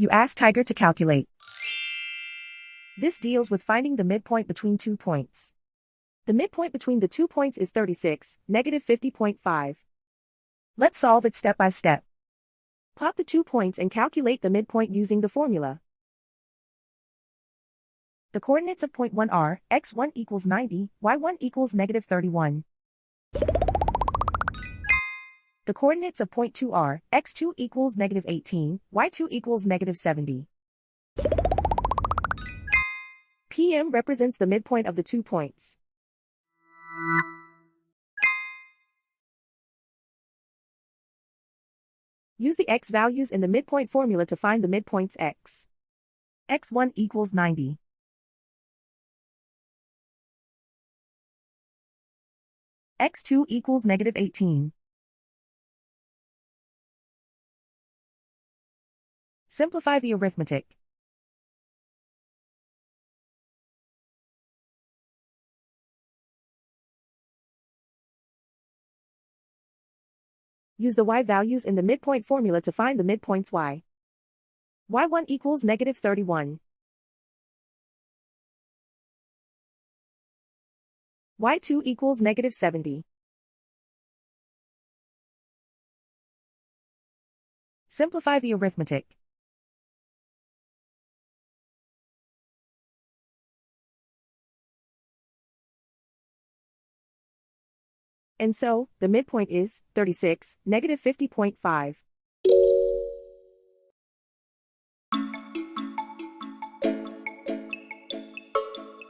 You ask Tiger to calculate. This deals with finding the midpoint between 2 points. The midpoint between the 2 points is 36, negative 50.5. Let's solve it step by step. Plot the 2 points and calculate the midpoint using the formula. The coordinates of point 1 are, x1 equals 90, y1 equals negative 31. The coordinates of point 2 are, x2 equals negative 18, y2 equals negative 70. PM represents the midpoint of the 2 points. Use the x values in the midpoint formula to find the midpoints x. x1 equals 90. x2 equals negative 18. Simplify the arithmetic. Use the y values in the midpoint formula to find the midpoints y. y1 equals negative 31. y2 equals negative 70. Simplify the arithmetic. And so, the midpoint is 36, negative 50.5.